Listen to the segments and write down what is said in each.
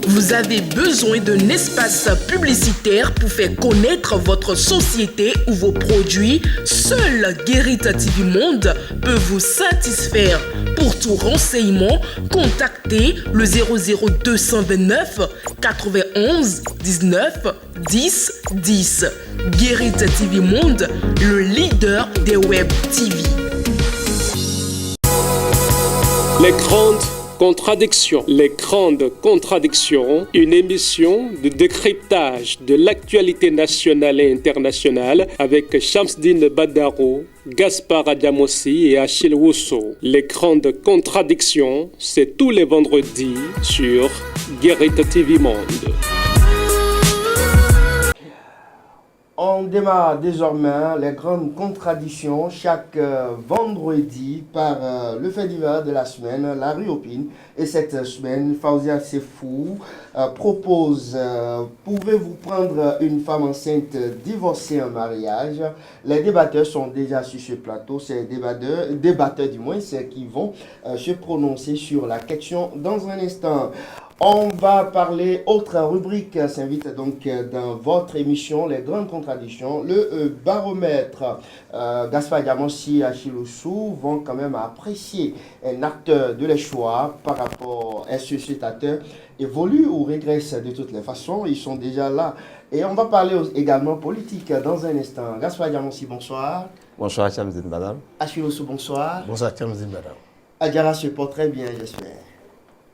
Vous avez besoin d'un espace publicitaire pour faire connaître votre société ou vos produits? Seul Guérita TV Monde peut vous satisfaire. Pour tout renseignement, contactez le 00229 91 19 10 10. Guérita TV Monde, le leader des web TV. Les grandes contradictions, une émission de décryptage de l'actualité nationale et internationale avec Shamsdine Badaro, Gaspard Adamossi et Achille Wusso. Les grandes contradictions, c'est tous les vendredis sur Guérita TV Monde. On démarre désormais les grandes contradictions chaque vendredi par le fait divers de la semaine, la rue Opine. Et cette semaine, Fauzia Sefou propose pouvez-vous prendre une femme enceinte divorcée en mariage? Les débatteurs sont déjà sur ce plateau, ces débatteurs du moins, c'est qui vont se prononcer sur la question dans un instant. On va parler, autre rubrique s'invite donc dans votre émission, les grandes contradictions, le baromètre. Gaspard Diamossi et Achille Wusso vont quand même apprécier un acteur de les choix par rapport à ce spectateur évolue ou régresse de toutes les façons, ils sont déjà là. Et on va parler également politique dans un instant. Gaspard Diamossi, bonsoir. Bonsoir, Chamzine Madame. Achille Wusso, bonsoir. Bonsoir, Chamzine Madame. Adjara se porte très bien, j'espère.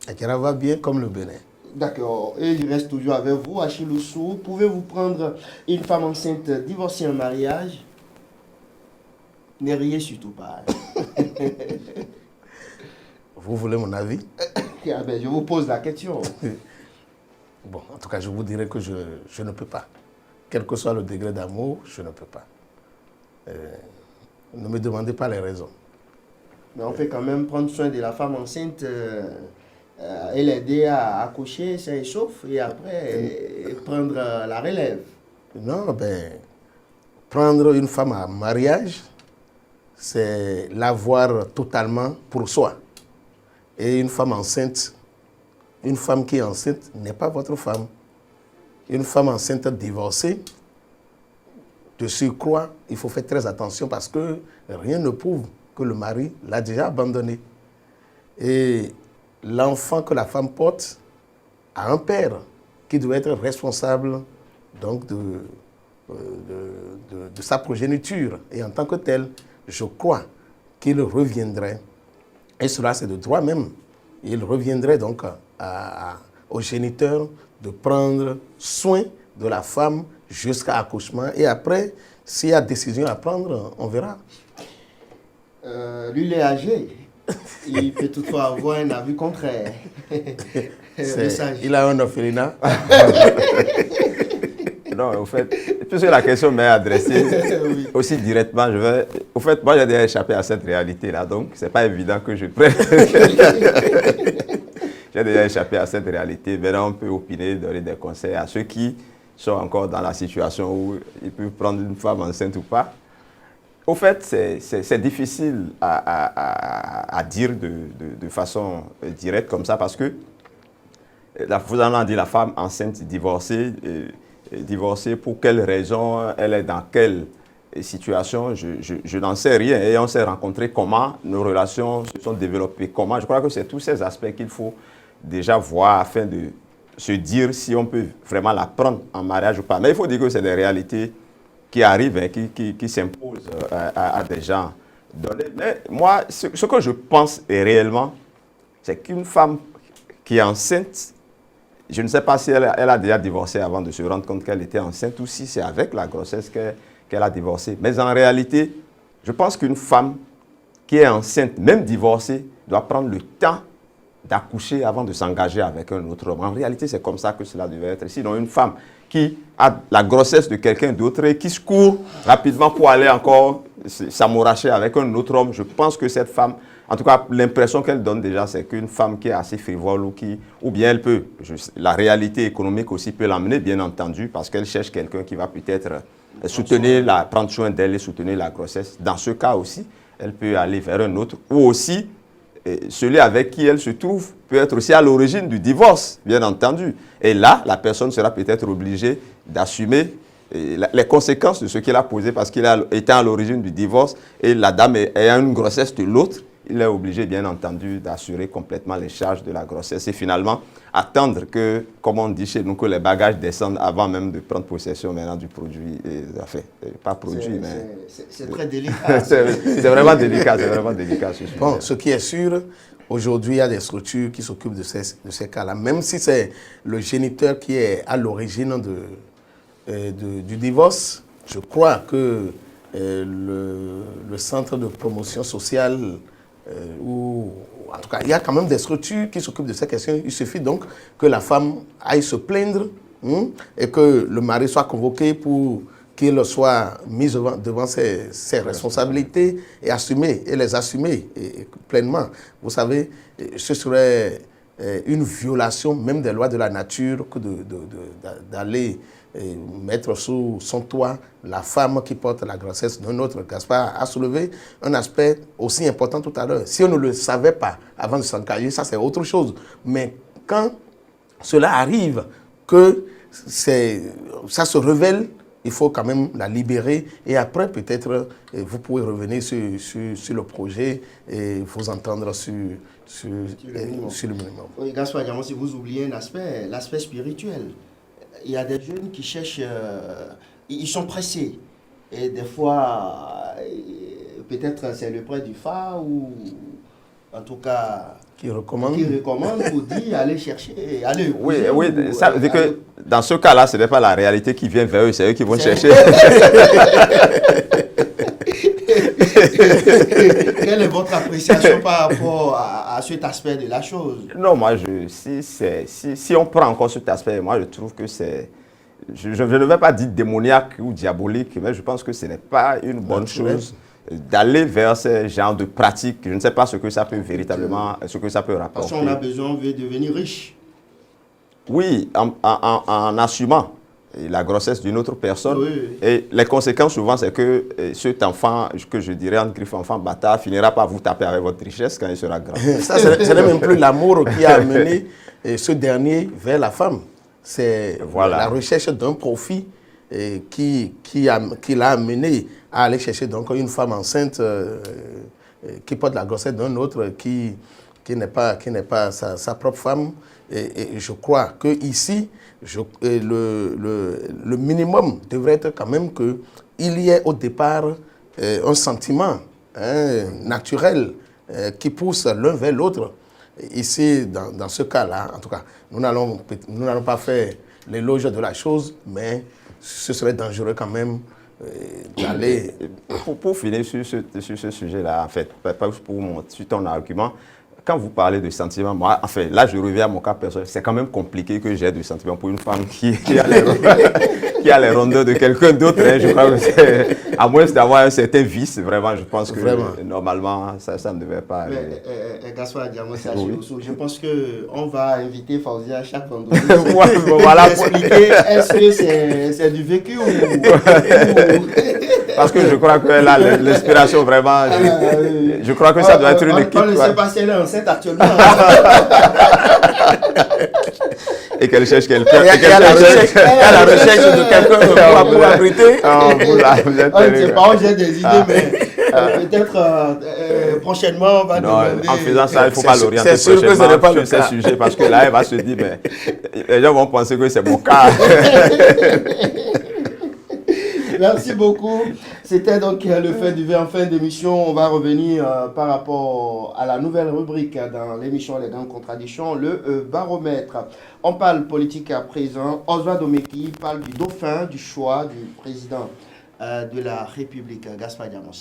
Akira va bien comme le Bénin. D'accord. Et je reste toujours avec vous, Achille Wusso. Pouvez-vous prendre une femme enceinte divorcée en mariage? Ne riez surtout pas. Vous voulez mon avis? Ah ben, je vous pose la question. Bon, en tout cas, je vous dirais que je ne peux pas. Quel que soit le degré d'amour, je ne peux pas. Ne me demandez pas les raisons. Mais on fait quand même prendre soin de la femme enceinte et l'aider à accoucher, ça échauffe, et après prendre la relève. Non, ben, prendre une femme en mariage, c'est l'avoir totalement pour soi. Et une femme enceinte, une femme qui est enceinte n'est pas votre femme. Une femme enceinte divorcée, de surcroît, il faut faire très attention parce que rien ne prouve que le mari l'a déjà abandonné. Et l'enfant que la femme porte a un père qui doit être responsable donc de sa progéniture. Et en tant que tel, je crois qu'il reviendrait, et cela c'est de droit même, il reviendrait donc au géniteur de prendre soin de la femme jusqu'à l'accouchement. Et après, s'il y a décision à prendre, on verra. Lui, il est âgé. Il peut toutefois avoir un avis contraire. Il a un orphelinat. Non, au fait, puisque la question m'est adressée oui. Aussi directement, au fait, moi j'ai déjà échappé à cette réalité-là, donc c'est pas évident que je prenne. J'ai déjà échappé à cette réalité. Maintenant, on peut opiner, donner des conseils à ceux qui sont encore dans la situation où ils peuvent prendre une femme enceinte ou pas. Au fait, c'est difficile à dire de façon directe comme ça parce que, vous en avez dit, la femme enceinte divorcée, divorcée pour quelle raison, elle est dans quelle situation, je n'en sais rien. Et on s'est rencontrés comment, nos relations se sont développées comment. Je crois que c'est tous ces aspects qu'il faut déjà voir afin de se dire si on peut vraiment la prendre en mariage ou pas. Mais il faut dire que c'est des réalités qui arrivent, hein, qui s'imposent à des gens. Mais moi, ce que je pense réellement, c'est qu'une femme qui est enceinte, je ne sais pas si elle a déjà divorcé avant de se rendre compte qu'elle était enceinte ou si c'est avec la grossesse qu'elle a divorcé. Mais en réalité, je pense qu'une femme qui est enceinte, même divorcée, doit prendre le temps d'accoucher avant de s'engager avec un autre homme. En réalité, c'est comme ça que cela devait être. Sinon, une femme qui a la grossesse de quelqu'un d'autre et qui se court rapidement pour aller encore s'amouracher avec un autre homme, je pense que cette femme, en tout cas, l'impression qu'elle donne déjà, c'est qu'une femme qui est assez frivole ou bien elle peut, la réalité économique aussi peut l'amener, bien entendu, parce qu'elle cherche quelqu'un qui va peut-être prendre soin d'elle et soutenir la grossesse. Dans ce cas aussi, elle peut aller vers un autre, ou aussi celui avec qui elle se trouve peut être aussi à l'origine du divorce, bien entendu. Et là, la personne sera peut-être obligée d'assumer les conséquences de ce qu'il a posé parce qu'il a été à l'origine du divorce et la dame ayant une grossesse de l'autre, il est obligé, bien entendu, d'assurer complètement les charges de la grossesse et finalement attendre que, comme on dit chez nous, que les bagages descendent avant même de prendre possession maintenant du produit. Enfin, pas produit, mais... C'est très délicat. c'est vraiment délicat, c'est vraiment délicat. Bon, ce qui est sûr, aujourd'hui, il y a des structures qui s'occupent de ces cas-là. Même si c'est le géniteur qui est à l'origine du divorce, je crois que le centre de promotion sociale, ou en tout cas, il y a quand même des structures qui s'occupent de ces questions. Il suffit donc que la femme aille se plaindre et que le mari soit convoqué pour qu'il soit mis devant ses responsabilités et les assumer pleinement. Vous savez, ce serait une violation même des lois de la nature que d'aller mettre sous son toit la femme qui porte la grossesse d'un autre. Gaspard a soulevé un aspect aussi important tout à l'heure. Si on ne le savait pas avant de s'engager, ça c'est autre chose. Mais quand cela arrive, que ça se révèle, il faut quand même la libérer et après peut-être vous pouvez revenir sur le projet et vous entendre sur le minimum. Oui, Gaspard Diamant, si vous oubliez un aspect, l'aspect spirituel. Il y a des jeunes qui cherchent, ils sont pressés. Et des fois, peut-être c'est le prêtre du phare ou en tout cas qui recommande pour dire allez chercher, allez. Oui, ça veut dire que dans ce cas-là, ce n'est pas la réalité qui vient vers eux, c'est eux qui vont chercher. Quelle est votre appréciation par rapport à cet aspect de la chose? Non, moi, si on prend encore cet aspect, moi, je trouve que c'est... Je ne vais pas dire démoniaque ou diabolique, mais je pense que ce n'est pas une bonne chose d'aller vers ce genre de pratiques. Je ne sais pas ce que ça peut véritablement, ce que ça peut rapporter. Parce qu'on a besoin de devenir riche. Oui, en assumant la grossesse d'une autre personne. Oui. Et les conséquences, souvent, c'est que cet enfant, que je dirais en griffe enfant bâtard, finira par vous taper avec votre richesse quand il sera grand. Ça, ce n'est même plus l'amour qui a amené ce dernier vers la femme. C'est la recherche d'un profit qui l'a amené à aller chercher donc une femme enceinte qui porte la grossesse d'un autre qui n'est pas sa propre femme. Et je crois qu'ici, le minimum devrait être quand même qu'il y ait au départ un sentiment naturel qui pousse l'un vers l'autre. Ici, dans ce cas-là, en tout cas, nous n'allons pas faire l'éloge de la chose, mais ce serait dangereux quand même d'aller... Pour finir sur ce sujet-là, en fait, sur ton argument, quand vous parlez de sentiments, moi, enfin, là, je reviens à mon cas personnel. C'est quand même compliqué que j'ai de sentiments pour une femme qui a les rondeurs de quelqu'un d'autre. Hein, je crois que c'est, à moins d'avoir un certain vice, vraiment, je pense que normalement, ça ne devait pas aller. Gaspard Diamant, je pense qu'on va inviter Fauzia chaque vendredi. Voilà. Pour expliquer, est-ce que c'est du vécu ou... Parce que je crois qu'elle a l'inspiration vraiment. Je crois que ça doit être une équipe. On ne sait pas si elle est enceinte actuellement. Et qu'elle cherche quelqu'un. Il y a la recherche de quelqu'un pour abriter. On ne sait pas, j'ai des idées, mais peut-être prochainement, on va demander. En faisant ça, il ne faut pas l'orienter c'est sûr que ce n'est pas le cas. Sujet, parce que là, elle va se dire, mais les gens vont penser que c'est mon cas. Merci beaucoup. C'était donc le fait du verre en fin d'émission. On va revenir par rapport à la nouvelle rubrique dans l'émission Les Grandes Contradictions, le baromètre. On parle politique à présent. Oswald Omeki parle du dauphin, du choix du président de la République, Gaspard Diamant.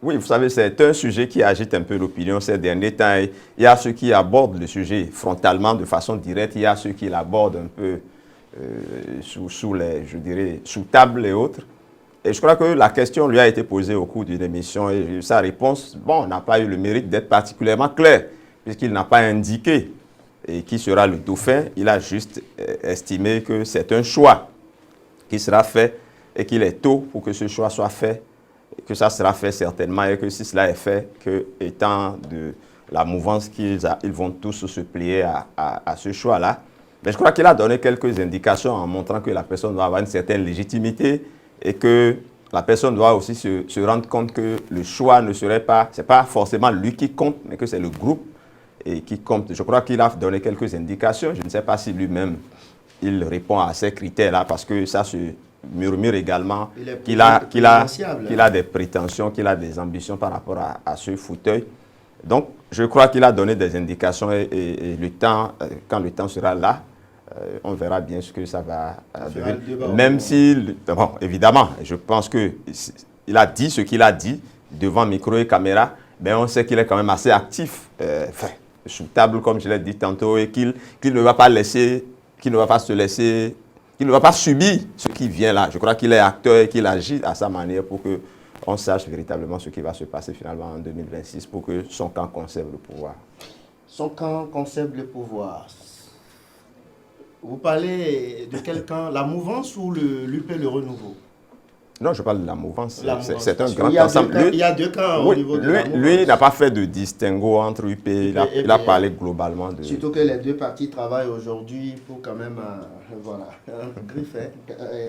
Oui, vous savez, c'est un sujet qui agite un peu l'opinion ces derniers temps. Il y a ceux qui abordent le sujet frontalement, de façon directe. Il y a ceux qui l'abordent un peu sous table et autres. Et je crois que la question lui a été posée au cours d'une émission et sa réponse, n'a pas eu le mérite d'être particulièrement claire, puisqu'il n'a pas indiqué qui sera le dauphin. Il a juste estimé que c'est un choix qui sera fait et qu'il est tôt pour que ce choix soit fait que ça sera fait certainement et que si cela est fait, que étant de la mouvance ils vont tous se plier à ce choix-là. Mais je crois qu'il a donné quelques indications en montrant que la personne doit avoir une certaine légitimité et que la personne doit aussi se rendre compte que le choix ne serait pas, c'est pas forcément lui qui compte, mais que c'est le groupe et qui compte. Je crois qu'il a donné quelques indications. Je ne sais pas si lui-même, il répond à ces critères-là parce que ça se murmure également qu'il a des prétentions, qu'il a des ambitions par rapport à ce fauteuil. Donc, je crois qu'il a donné des indications et le temps, quand le temps sera là, on verra bien ce que ça va devenir. Même s'il, bon, évidemment, je pense qu'il a dit ce qu'il a dit devant micro et caméra, mais on sait qu'il est quand même assez actif, sous table, comme je l'ai dit tantôt, et qu'il ne va pas laisser, qu'il ne va pas se laisser, qu'il ne va pas subir ce qui vient là. Je crois qu'il est acteur et qu'il agit à sa manière pour que on sache véritablement ce qui va se passer finalement en 2026 pour que son camp conserve le pouvoir. Son camp conserve le pouvoir. Vous parlez de quel camp? La mouvance ou l'UP, le renouveau? Non, je parle de la mouvance. C'est un grand ensemble. Il y a deux camps au niveau de la mouvance. Lui, il n'a pas fait de distinguo entre UP. Il a parlé globalement de... Surtout que les deux partis travaillent aujourd'hui pour quand même... voilà.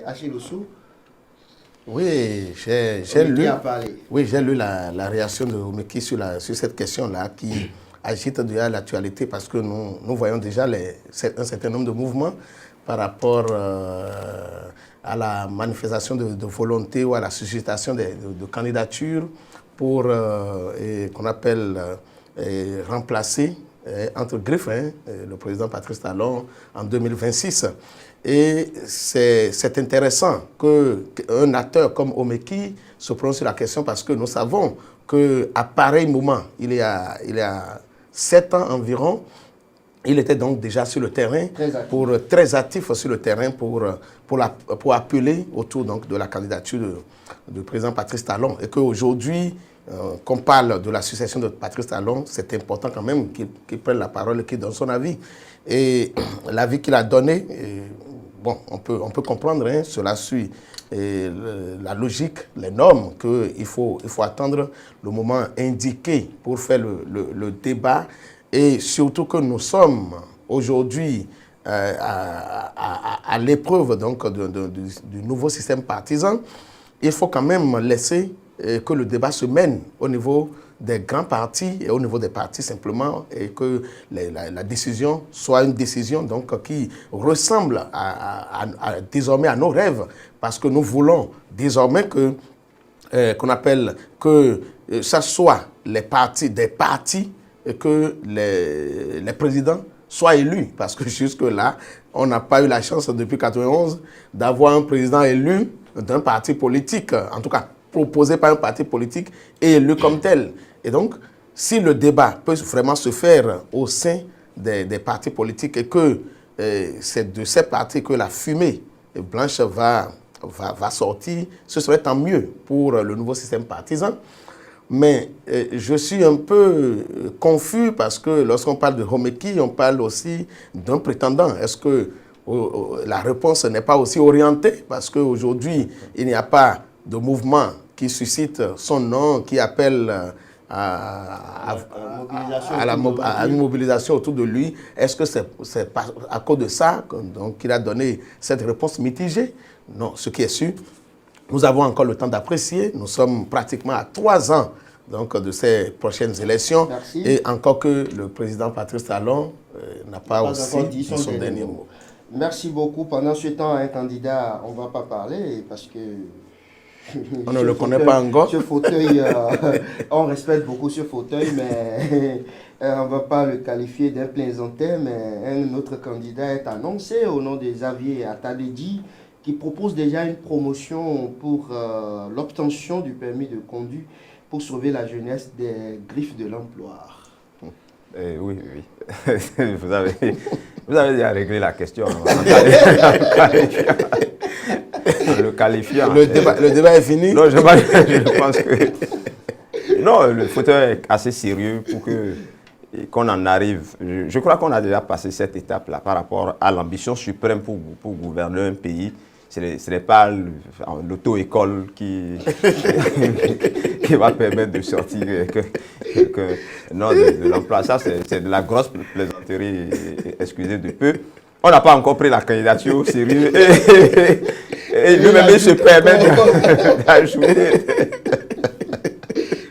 Achille Oussou. Oui, j'ai lu la réaction de Omeki sur cette question-là qui agite déjà l'actualité parce que nous voyons déjà un certain nombre de mouvements par rapport à la manifestation de volonté ou à la suscitation de candidatures pour qu'on appelle remplacer entre griffes le président Patrice Talon en 2026. Et c'est intéressant qu'un acteur comme Omeki se prononce sur la question parce que nous savons qu'à pareil moment, il y a 7 ans environ, il était donc déjà sur le terrain, très actif sur le terrain pour appeler autour donc, de la candidature du président Patrice Talon. Et qu'aujourd'hui, qu'on parle de la succession de Patrice Talon, c'est important quand même qu'il prenne la parole et qu'il donne son avis. Et l'avis qu'il a donné, bon, on peut comprendre, cela suit la logique, les normes, qu'il faut attendre le moment indiqué pour faire le débat. Et surtout que nous sommes aujourd'hui à l'épreuve donc du nouveau système partisan, il faut quand même laisser que le débat se mène au niveau des grands partis et au niveau des partis simplement et que la décision soit une décision donc qui ressemble désormais à nos rêves parce que nous voulons désormais qu'on appelle que ça soit des partis et que les présidents soient élus parce que jusque-là, on n'a pas eu la chance depuis 1991 d'avoir un président élu d'un parti politique, en tout cas proposé par un parti politique et élu comme tel. Et donc, si le débat peut vraiment se faire au sein des partis politiques et que c'est de ces partis que la fumée blanche va sortir, ce serait tant mieux pour le nouveau système partisan. Mais je suis un peu confus parce que lorsqu'on parle de Omeki, on parle aussi d'un prétendant. Est-ce que la réponse n'est pas aussi orientée? Parce qu'aujourd'hui, il n'y a pas de mouvement qui suscite son nom, qui appelle à une mobilisation autour de lui. Est-ce que c'est à cause de ça qu'il a donné cette réponse mitigée? Non, ce qui est sûr, nous avons encore le temps d'apprécier. Nous sommes pratiquement à 3 ans donc, de ces prochaines élections. Merci. Et encore que le président Patrice Talon n'a pas aussi dit son dernier mot. Merci beaucoup. Pendant ce temps, un candidat, on ne va pas parler parce que... On ne le connaît pas encore. Ce fauteuil, on respecte beaucoup ce fauteuil, mais on ne va pas le qualifier d'un plaisantin, mais un autre candidat est annoncé au nom de Xavier Atadedi, qui propose déjà une promotion pour l'obtention du permis de conduire pour sauver la jeunesse des griffes de l'emploi. Oui. Vous avez déjà réglé la question. Le qualifiant. Le débat est fini? Non, je pense que... Non, le fauteuil est assez sérieux pour qu'on en arrive. Je crois qu'on a déjà passé cette étape-là par rapport à l'ambition suprême pour gouverner un pays ce n'est pas l'auto-école qui va permettre de sortir non, de l'emploi. Ça, c'est de la grosse plaisanterie, excusez de peu. On n'a pas encore pris la candidature au sérieux et lui-même il se permet d'ajouter.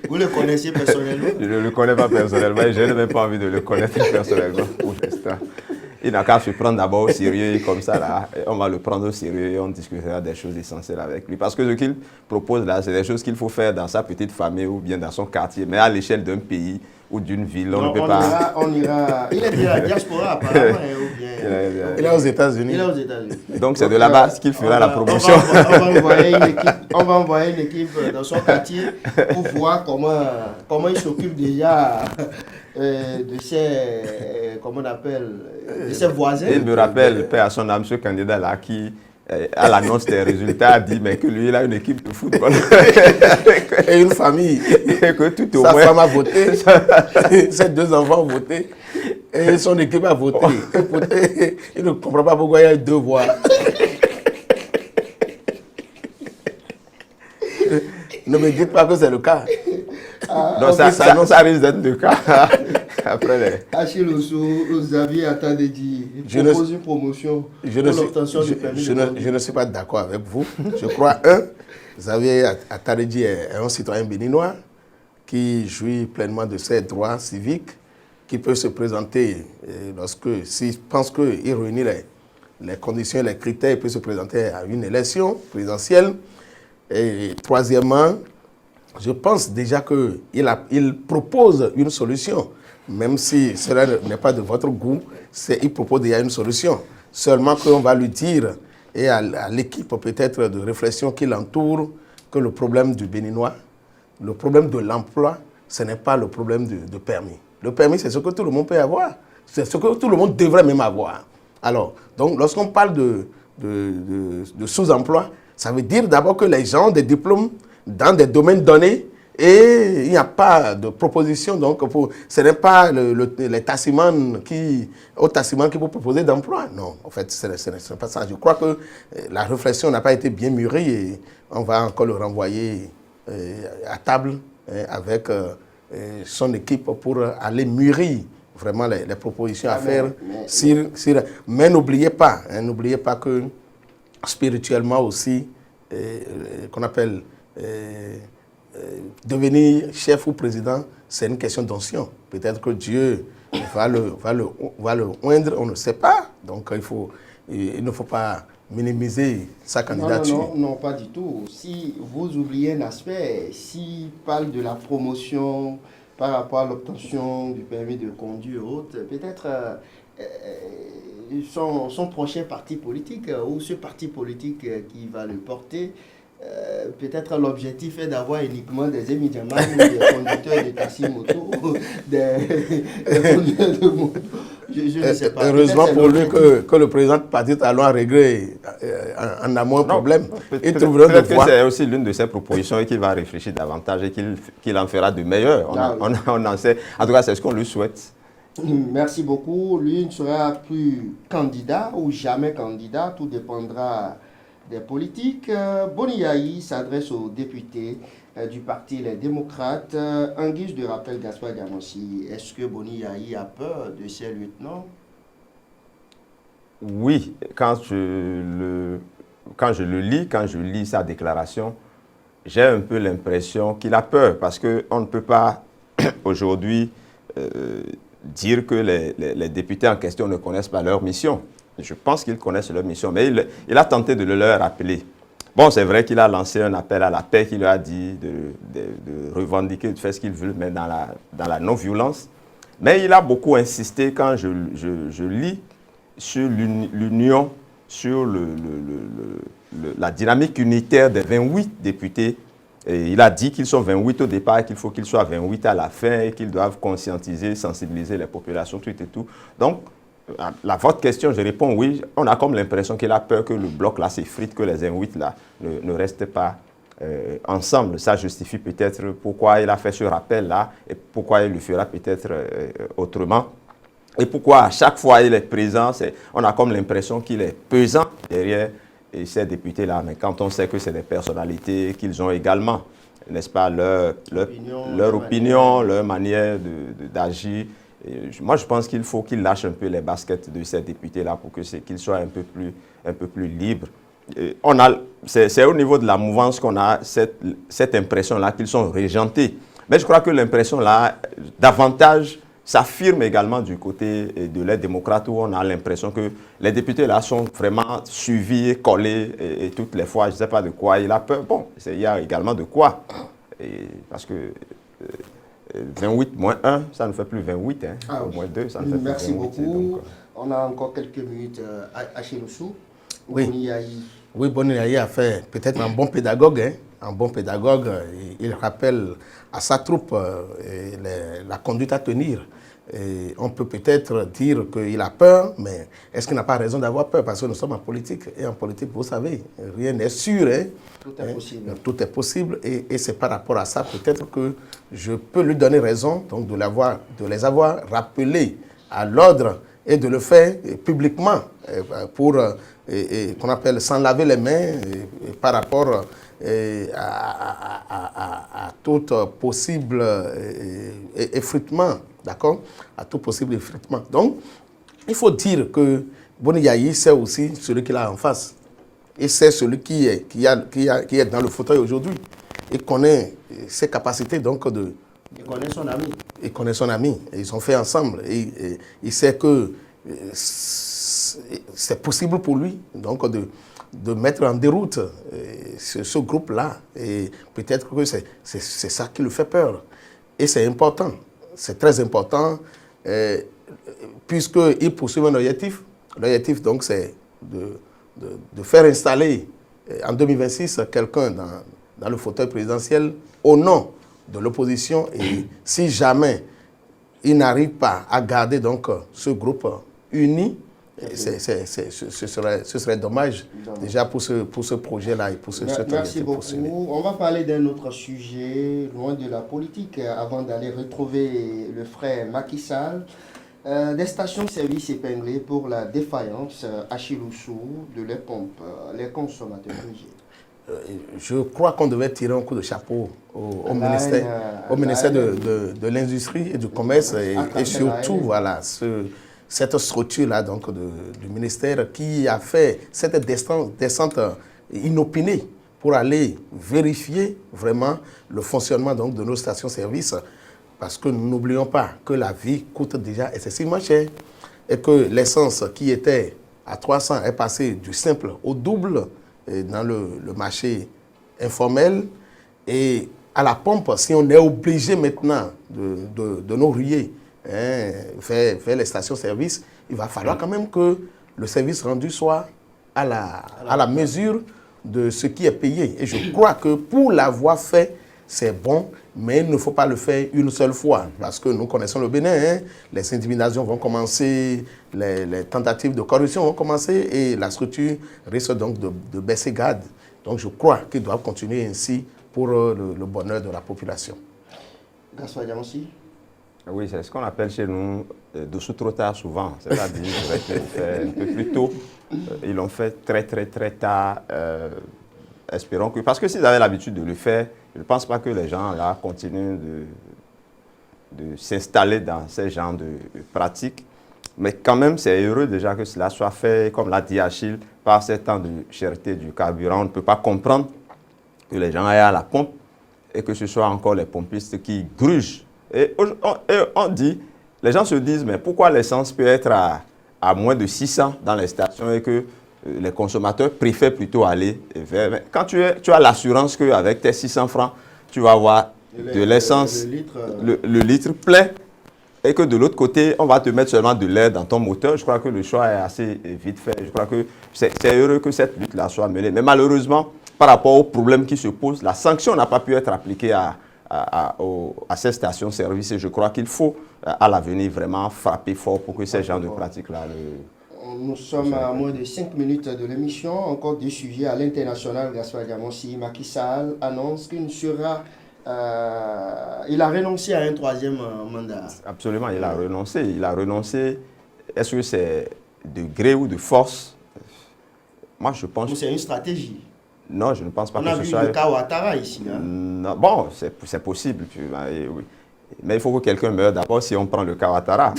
Vous le connaissez personnellement? Je ne le connais pas personnellement et je n'ai même pas envie de le connaître personnellement pour l'instant. Il n'a qu'à se prendre d'abord au sérieux comme ça là. On va le prendre au sérieux et on discutera des choses essentielles avec lui. Parce que ce qu'il propose là, c'est des choses qu'il faut faire dans sa petite famille ou bien dans son quartier. Mais à l'échelle d'un pays ou d'une ville, on ne peut pas... On ira... Il est déjà à la diaspora apparemment. Ou bien... Il est aux États-Unis. Il est aux États-Unis. Donc c'est de là-bas qu'il fera la promotion. On va envoyer une équipe dans son quartier pour voir comment il s'occupe déjà de ses, comment on appelle, de ses voisins. Il me rappelle, paix à son âme, ce candidat-là qui, à l'annonce des résultats, a dit mais que lui, il a une équipe de football. Et une famille. Et que tout au Sa moins... femme a voté, ses 2 enfants ont voté, et son équipe a voté. Il ne comprend pas pourquoi il y a 2 voix. Ne me dites pas que c'est le cas. Donc ça risque d'être le cas. Après Achille Osso, Xavier Atandedji propose une promotion pour l'obtention du permis de conduire. Je ne suis pas d'accord avec vous. Je crois, Xavier Atandedji est un citoyen béninois qui jouit pleinement de ses droits civiques, qui peut se présenter s'il pense qu'il réunit les conditions, les critères, il peut se présenter à une élection présidentielle. Et troisièmement, je pense déjà qu'il propose une solution, même si cela n'est pas de votre goût, il propose déjà une solution. Seulement qu'on va lui dire, et à l'équipe peut-être de réflexion qui l'entoure, que le problème du Béninois, le problème de l'emploi, ce n'est pas le problème de permis. Le permis, c'est ce que tout le monde peut avoir. C'est ce que tout le monde devrait même avoir. Alors, donc, lorsqu'on parle de sous-emploi, ça veut dire d'abord que les gens ont des diplômes dans des domaines donnés et il n'y a pas de proposition. Donc, ce n'est pas les tassimans qui vous proposez d'emploi. Non, en fait, ce n'est pas ça. Je crois que la réflexion n'a pas été bien mûrie et on va encore le renvoyer à table avec son équipe pour aller mûrir vraiment les propositions à faire. Mais n'oubliez pas que spirituellement aussi, qu'on appelle devenir chef ou président, c'est une question d'onction. Peut-être que Dieu va le oindre, on ne sait pas. Donc il ne faut pas minimiser sa candidature. Non, pas du tout. Si vous oubliez un aspect, s'il parle de la promotion par rapport à l'obtention du permis de conduire ou autre, peut-être son prochain parti politique ou ce parti politique qui va le porter, peut-être l'objectif est d'avoir uniquement des émidiamans ou des conducteurs de taxi-moto, des conducteurs de moto. Je ne sais pas. Heureusement pour lui que le président du parti Talon a réglé en amont un problème. Peut-être que c'est aussi l'une de ses propositions et qu'il va réfléchir davantage et qu'il en fera de meilleurs. On en sait. En tout cas, c'est ce qu'on lui souhaite. Merci beaucoup. Lui ne sera plus candidat ou jamais candidat. Tout dépendra des politiques. Boni Yayi s'adresse aux députés du parti Les Démocrates. En guise de rappel, Gaspard Diamossi, est-ce que Boni Yayi a peur de ses lieutenants? Oui, quand je lis sa déclaration, j'ai un peu l'impression qu'il a peur parce qu'on ne peut pas aujourd'hui dire que les députés en question ne connaissent pas leur mission. Je pense qu'ils connaissent leur mission, mais il a tenté de le leur rappeler. Bon, c'est vrai qu'il a lancé un appel à la paix, qu'il leur a dit de revendiquer, de faire ce qu'ils veulent, mais dans la non-violence. Mais il a beaucoup insisté quand je lis sur l'union, sur la dynamique unitaire des 28 députés. Et il a dit qu'ils sont 28 au départ, qu'il faut qu'ils soient 28 à la fin et qu'ils doivent conscientiser, sensibiliser les populations, tout et tout. Donc, à votre question, je réponds oui. On a comme l'impression qu'il a peur que le bloc là s'effrite, que les 28 là ne restent pas ensemble. Ça justifie peut-être pourquoi il a fait ce rappel là et pourquoi il le fera peut-être autrement. Et pourquoi à chaque fois il est présent, on a comme l'impression qu'il est pesant derrière et ces députés-là, mais quand on sait que c'est des personnalités, qu'ils ont également, n'est-ce pas, leur opinion, leur manière d'agir. Moi, je pense qu'il faut qu'ils lâchent un peu les baskets de ces députés-là pour qu'ils soient un peu plus libres. C'est au niveau de la mouvance qu'on a cette impression-là qu'ils sont régentés. Mais je crois que l'impression-là, davantage, s'affirme également du côté de l'aide démocrate où on a l'impression que les députés là sont vraiment suivis, collés et toutes les fois, je ne sais pas de quoi il a peur. Bon, il y a également de quoi. Parce que 28 moins 1, ça ne fait plus 28. Hein. Moins 2, ça ne fait plus 28. Merci beaucoup. Donc, on a encore quelques minutes à Chiloussou. Oui, Boniaï a fait peut-être un bon pédagogue. Hein. Un bon pédagogue, il rappelle à sa troupe la conduite à tenir. Et on peut peut-être dire qu'il a peur, mais est-ce qu'il n'a pas raison d'avoir peur? Parce que nous sommes en politique, et en politique, vous savez, rien n'est sûr. Hein? Tout est possible. Tout est possible, et c'est par rapport à ça peut-être que je peux lui donner raison, donc de les avoir rappelés à l'ordre et de le faire publiquement pour qu'on appelle sans laver les mains par rapport à tout possible effritement, d'accord? À tout possible effritement. Donc, il faut dire que Boniaï, c'est aussi celui qu'il a en face. Et c'est celui qui est dans le fauteuil aujourd'hui. Il connaît ses capacités, donc il connaît son ami. Il connaît son ami. Et ils ont fait ensemble. Et il sait que c'est possible pour lui, donc, de mettre en déroute ce groupe-là. Et peut-être que c'est ça qui lui fait peur. Et c'est important. C'est très important, puisqu'il poursuit un objectif. L'objectif, donc, c'est de faire installer en 2026 quelqu'un dans le fauteuil présidentiel au nom de l'opposition. Et si jamais il n'arrive pas à garder donc ce groupe uni, ce serait dommage déjà pour ce projet-là et pour ce Merci beaucoup. On va parler d'un autre sujet, loin de la politique, avant d'aller retrouver le frère Macky Sall. Des stations-service épinglées pour la défaillance à Chiloussou de les pompes, les consommateurs privés. Je crois qu'on devait tirer un coup de chapeau au ministère de l'Industrie et du Commerce et surtout, voilà, cette structure-là donc du ministère qui a fait cette descente inopinée pour aller vérifier vraiment le fonctionnement donc de nos stations-service. Parce que nous n'oublions pas que la vie coûte déjà excessivement cher et que l'essence qui était à 300 est passée du simple au double dans le marché informel. Et à la pompe, si on est obligé maintenant de nous ruer vers les stations-service, il va falloir quand même que le service rendu soit à la mesure de ce qui est payé. Et je crois que pour l'avoir fait, c'est bon, mais il ne faut pas le faire une seule fois, parce que nous connaissons le Bénin, les intimidations vont commencer, les tentatives de corruption vont commencer, et la structure risque donc de baisser garde. Donc je crois qu'ils doivent continuer ainsi pour le bonheur de la population. Gaspard Diamonsi. Oui, c'est ce qu'on appelle chez nous dessous trop tard souvent. C'est-à-dire qu'ils auraient pu le faire un peu plus tôt. Ils l'ont fait très tard. Espérons que... Parce que s'ils avaient l'habitude de le faire, je ne pense pas que les gens là continuent de s'installer dans ces genres de pratiques. Mais quand même, c'est heureux déjà que cela soit fait, comme l'a dit Achille, par ces temps de cherté du carburant. On ne peut pas comprendre que les gens aillent à la pompe et que ce soit encore les pompistes qui grugent. Et on dit, les gens se disent, mais pourquoi l'essence peut être à moins de 600 dans les stations et que les consommateurs préfèrent plutôt aller vers... Quand tu as l'assurance qu'avec tes 600 francs, tu vas avoir de l'essence, le litre plein, et que de l'autre côté, on va te mettre seulement de l'air dans ton moteur, je crois que le choix est assez vite fait. Je crois que c'est heureux que cette lutte-là soit menée. Mais malheureusement, par rapport aux problèmes qui se posent, la sanction n'a pas pu être appliquée à ces stations-service. Et je crois qu'il faut, à l'avenir, vraiment frapper fort pour que ces genres de pratiques-là... Nous sommes à moins de 5 minutes de l'émission. Encore des sujets à l'international. Gaspard Diamonsi, Macky Sall annonce qu'il ne sera... il a renoncé à un troisième mandat. Absolument, il a renoncé. Est-ce que c'est de gré ou de force? Moi, je pense... C'est une stratégie. Non, je ne pense pas On que a ce vu soit... le cas Ouattara ici. Hein. Non, bon, c'est possible. Oui. Mais il faut que quelqu'un meure d'abord si on prend le cas Ouattara.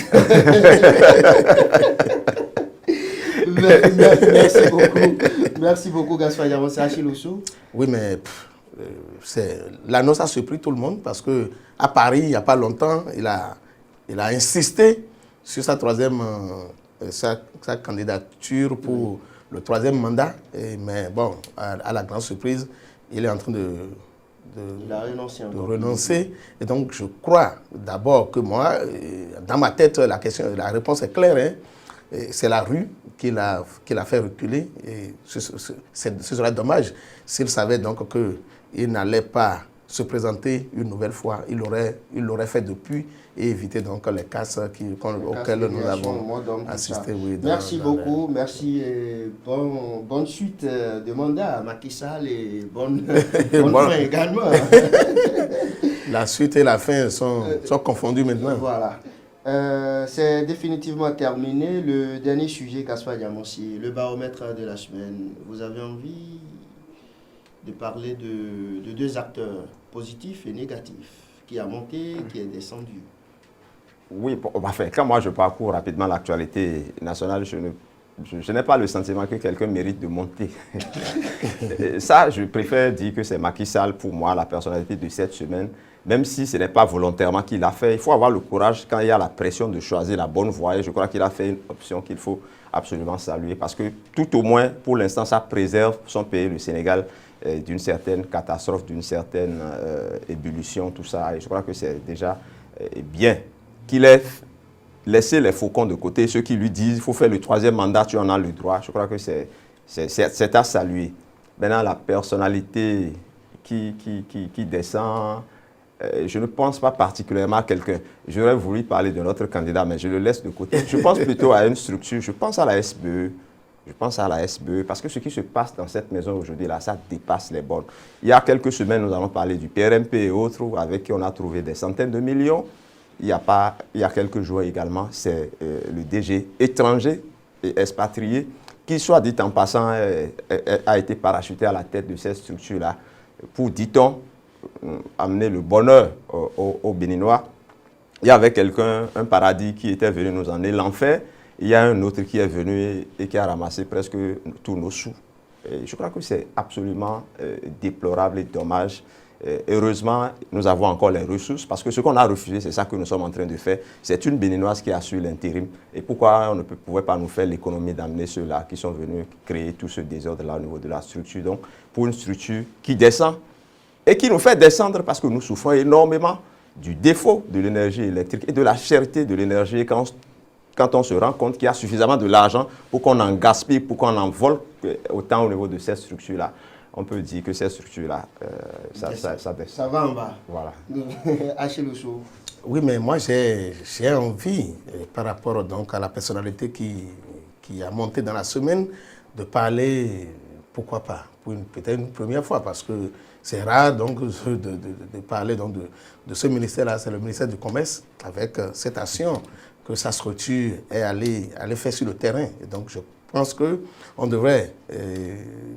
Merci beaucoup. Merci beaucoup, Gaspard Diamossi. Achille Oussou. Oui, mais l'annonce a surpris tout le monde parce qu'à Paris, il n'y a pas longtemps, il a insisté sur sa sa candidature pour le 3e mandat. Mais bon, à la grande surprise, il est en train de renoncer. Et donc, je crois d'abord que moi, dans ma tête, la réponse est claire. Hein. C'est la rue qui l'a fait reculer. Et ce serait dommage s'il savait donc qu'il n'allait pas se présenter une nouvelle fois. Il l'aurait fait depuis et éviter donc les casses auxquelles nous avons assisté. Oui, merci beaucoup. Merci et bonne suite de mandat à Macky Sall et bonne fin également. La suite et la fin sont confondues maintenant. Voilà. C'est définitivement terminé. Le dernier sujet, Gaspard Diamossi, le baromètre de la semaine. Vous avez envie de parler de 2 acteurs positifs et négatifs, qui a monté, qui est descendu. Oui, enfin, quand moi je parcours rapidement l'actualité nationale, je n'ai pas le sentiment que quelqu'un mérite de monter. Ça, je préfère dire que c'est Macky Sall, pour moi, la personnalité de cette semaine. Même si ce n'est pas volontairement qu'il l'a fait, il faut avoir le courage quand il y a la pression de choisir la bonne voie. Et je crois qu'il a fait une option qu'il faut absolument saluer. Parce que tout au moins, pour l'instant, ça préserve son pays, le Sénégal, d'une certaine catastrophe, d'une certaine ébullition, tout ça. Et je crois que c'est déjà bien qu'il ait laissé les faucons de côté. Ceux qui lui disent qu'il faut faire le 3e mandat, tu en as le droit. Je crois que c'est à saluer. Maintenant, la personnalité qui descend... je ne pense pas particulièrement à quelqu'un. J'aurais voulu parler de notre candidat, mais je le laisse de côté. Je pense plutôt à une structure. Je pense à la SBE. Je pense à la SBE parce que ce qui se passe dans cette maison aujourd'hui, là, ça dépasse les bornes. Il y a quelques semaines, nous allons parler du PRMP et autres, avec qui on a trouvé des centaines de millions. Il y a quelques jours également, c'est le DG étranger et expatrié qui, soit dit en passant, a été parachuté à la tête de cette structure-là pour, dit-on, amener le bonheur aux Béninois. Il y avait un paradis qui était venu nous emmener l'enfer. Il y a un autre qui est venu et qui a ramassé presque tous nos sous. Et je crois que c'est absolument déplorable et dommage. Heureusement, nous avons encore les ressources parce que ce qu'on a refusé, c'est ça que nous sommes en train de faire. C'est une Béninoise qui assure l'intérim. Et pourquoi on ne pouvait pas nous faire l'économie d'amener ceux-là qui sont venus créer tout ce désordre-là au niveau de la structure. Donc, pour une structure qui descend et qui nous fait descendre parce que nous souffrons énormément du défaut de l'énergie électrique et de la cherté de l'énergie quand on se rend compte qu'il y a suffisamment de l'argent pour qu'on en gaspille, pour qu'on en vole autant au niveau de cette structure-là. On peut dire que cette structure-là, ça descend. Ça va en bas. Voilà. Achille Oussou. Oui, mais moi, j'ai envie, par rapport donc à la personnalité qui a monté dans la semaine, de parler, pourquoi pas, peut-être une première fois, parce que c'est rare donc, de parler donc, de ce ministère-là, c'est le ministère du Commerce, avec cette action que sa structure est allée faire sur le terrain. Et donc, je pense qu'on devrait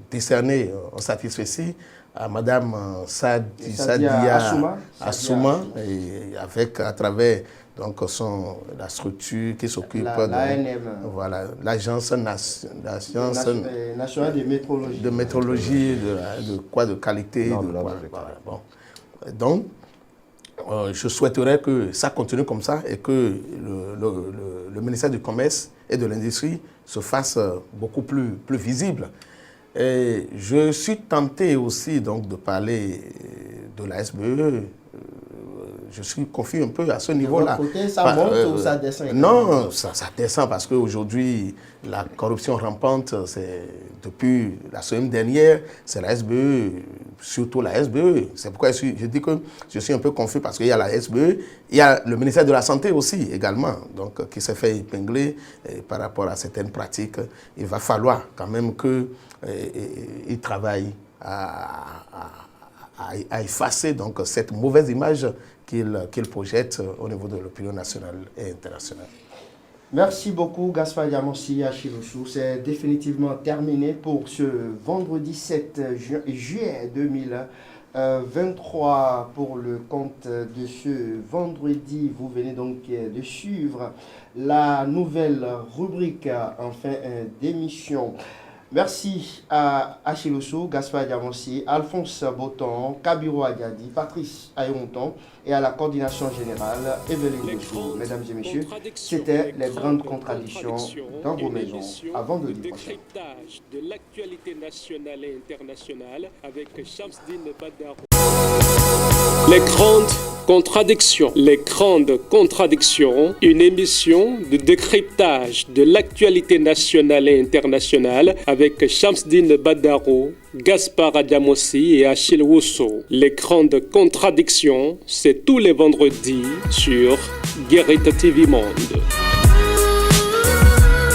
décerner un satisfecit à Mme Sadia Assouma, et à travers donc, la structure qui s'occupe de l'Agence nationale de métrologie, de qualité. Bon. Donc, je souhaiterais que ça continue comme ça et que le ministère du Commerce et de l'Industrie se fasse beaucoup plus visible. Et je suis tenté aussi donc, de parler de la SBE. Je suis confus un peu à ce niveau-là. De votre côté, ça monte ou ça descend? Non, ça descend parce qu'aujourd'hui, la corruption rampante, c'est depuis la semaine dernière, c'est la SBE, surtout la SBE. C'est pourquoi je dis que je suis un peu confus parce qu'il y a la SBE, il y a le ministère de la Santé aussi également, donc, qui s'est fait épingler par rapport à certaines pratiques. Il va falloir quand même qu'il travaille à effacer donc, cette mauvaise image qu'il projette au niveau de l'opinion nationale et internationale. Merci beaucoup Gaspard Diamonsi à Chiloussou. C'est définitivement terminé pour ce vendredi 7 juillet 2023 pour le compte de ce vendredi. Vous venez donc de suivre la nouvelle rubrique en fin d'émission. Merci à Achiloussou, Gaspard Diamonsi, Alphonse Boton, Kabiro Agadi, Patrice Ayonton et à la coordination générale, Evelyne Boussou. Mesdames et messieurs, c'était les grandes contradictions dans vos maisons à vendredi prochain. De l'actualité nationale et internationale avec Shamsdine Badaro. Les grandes contradictions. Les grandes contradictions, une émission de décryptage de l'actualité nationale et internationale avec Shamsdine Badaro, Gaspard Diamonsi et Achille Rousseau. Les grandes contradictions, c'est tous les vendredis sur Guérite TV Monde.